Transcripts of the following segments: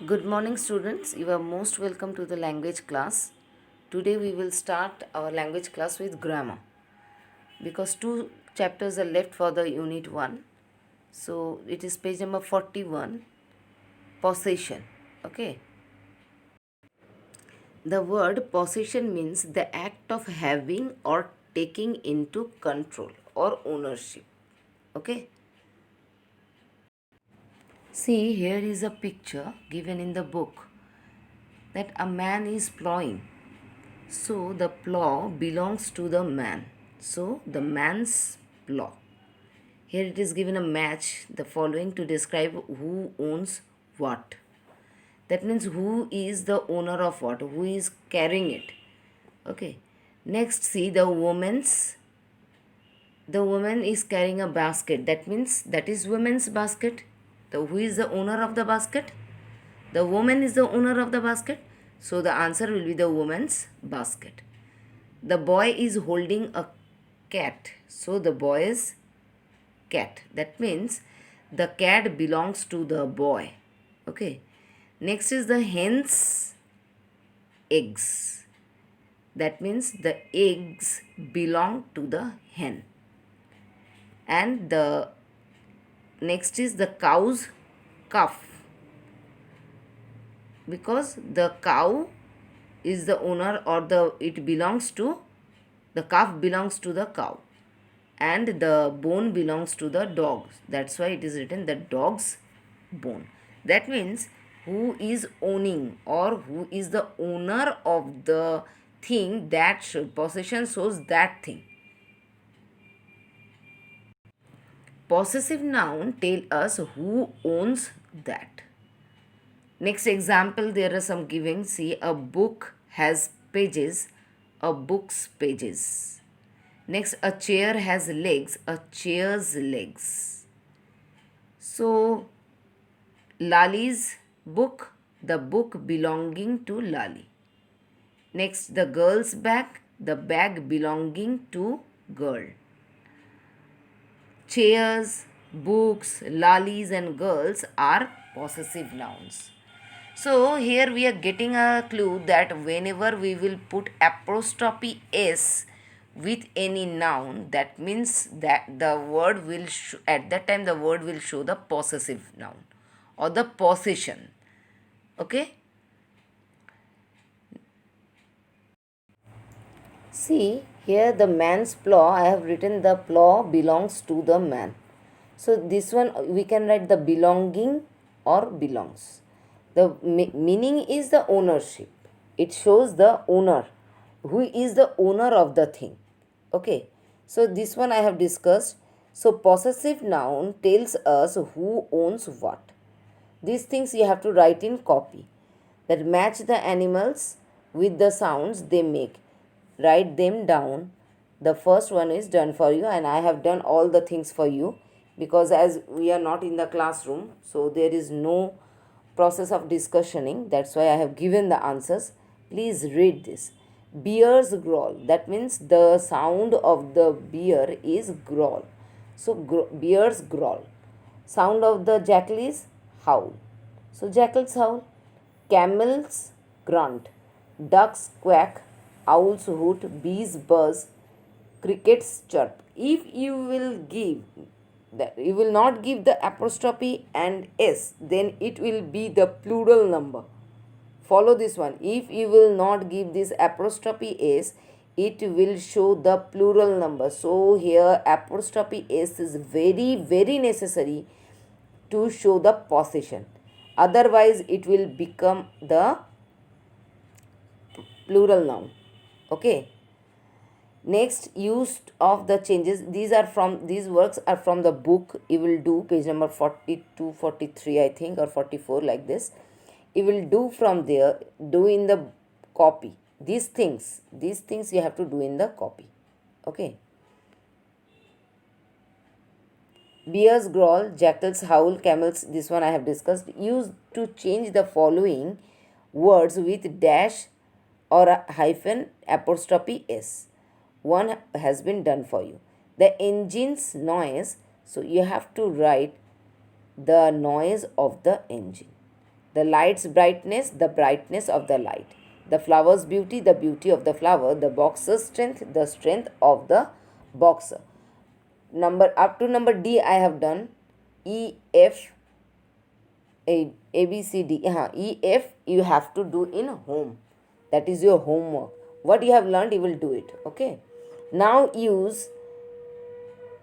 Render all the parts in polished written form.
Good morning, students. You are most welcome to the language class. Today we will start our language class with grammar because two chapters are left for the unit 1. So it is page number 41, possession. Okay. The word possession means the act of having or taking into control or ownership. Okay. See, here is a picture given in the book that a man is plowing. So the plow belongs to the man. So the man's plow. Here it is given a match the following to describe who owns what. That means who is the owner of what, who is carrying it. Okay. Next, see the woman is carrying a basket. That means that is woman's basket. Who is the owner of the basket? The woman is the owner of the basket. So the answer will be the woman's basket. The boy is holding a cat. So the boy's cat. That means the cat belongs to the boy. Okay. Next is the hen's eggs. That means the eggs belong to the hen. And the next is the cow's calf. Because the cow is the owner or the calf belongs to the cow and the bone belongs to the dog. That's why it is written the dog's bone. That means who is owning or who is the owner of the thing, that possession shows that thing. Possessive noun tell us who owns that. Next example, there are some giving. See, a book has pages, a book's pages. Next, a chair has legs, a chair's legs. So, Lali's book, the book belonging to Lali. Next, the girl's bag, the bag belonging to girl. Chairs, books, Lalis and girls are possessive nouns. So here we are getting a clue that whenever we will put apostrophe s with any noun, that means that the word will at that time the word will show the possessive noun or the possession. Okay. See here the man's plow. I have written the plow belongs to the man. So this one we can write the belonging or belongs. The meaning is the ownership. It shows the owner. Who is the owner of the thing? Okay. So this one I have discussed. So possessive noun tells us who owns what. These things you have to write in copy that match the animals with the sounds they make. Write them down. The first one is done for you and I have done all the things for you because as we are not in the classroom, so there is no process of discussioning. That's why I have given the answers. Please read this. Bear's growl. That means the sound of the bear is growl. So bear's growl. Sound of the jackal is howl. So jackal's howl. Camel's grunt. Ducks quack. Owls hoot. Bees buzz. Crickets chirp. If you will give that, you will not give the apostrophe and s, then it will be the plural number. Follow this one. If you will not give this apostrophe s, it will show the plural number. So here apostrophe s is very necessary to show the possession. Otherwise it will become the plural noun. Okay. Next, use of the changes. These works are from the book. You will do page number 42, 43 I think, or 44 like this. You will do from there, do in the copy. These things you have to do in the copy. Okay. Bear's growl, jackal's howl, camels, this one I have discussed. Use to change the following words with dash or a hyphen apostrophe s. One has been done for you. The engine's noise, so you have to write the noise of the engine. The light's brightness, the brightness of the light. The flower's beauty, the beauty of the flower. The boxer's strength, the strength of the boxer. Number up to number D I have done. E, F, A B C D. E, F you have to do in home. That is your homework. What you have learned, you will do it. Okay. Now use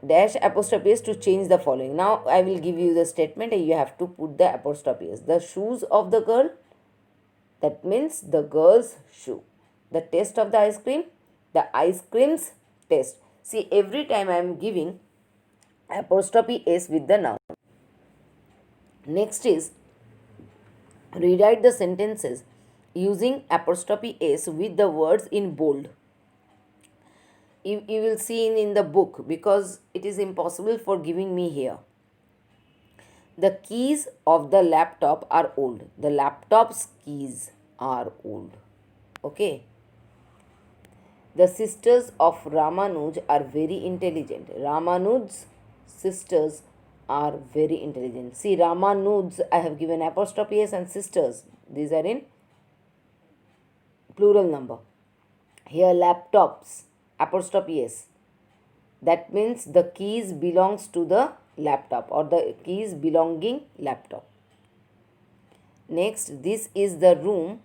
dash apostrophe s to change the following. Now I will give you the statement and you have to put the apostrophe s. The shoes of the girl, that means the girl's shoe. The taste of the ice cream, the ice cream's taste. See, every time I am giving apostrophe s with the noun. Next is rewrite the sentences using apostrophe s with the words in bold. You will see in the book because it is impossible for giving me here. The keys of the laptop are old. The laptop's keys are old. Okay. The sisters of Ramanuj are very intelligent. Ramanuj's sisters are very intelligent. See, Ramanuj's I have given apostrophe s and sisters. These are in plural number. Here laptops, apostrophe s. That means the keys belongs to the laptop or the keys belonging laptop. Next, this is the room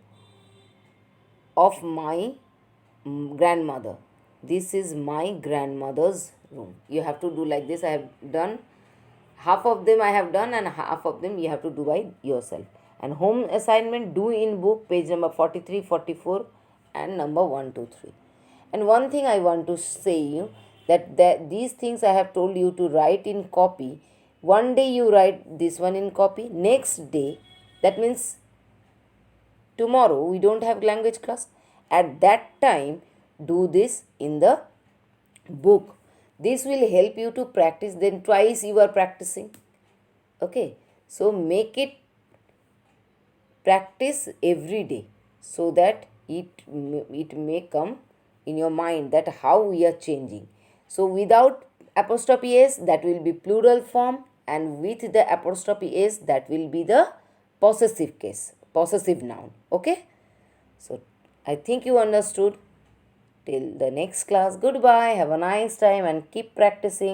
of my grandmother. This is my grandmother's room. You have to do like this. I have done half of them I have done and half of them you have to do by yourself. And home assignment do in book page number 43, 44 and number 1, 2, 3. And one thing I want to say you that these things I have told you to write in copy. One day you write this one in copy. Next day, that means tomorrow we don't have language class. At that time, do this in the book. This will help you to practice. Then twice you are practicing. Okay. So make it practice every day so that it may come in your mind that how we are changing. So without apostrophe s, that will be plural form, and with the apostrophe s, that will be the possessive case, possessive noun. Okay. So I think you understood. Till the next class, goodbye, have a nice time and keep practicing.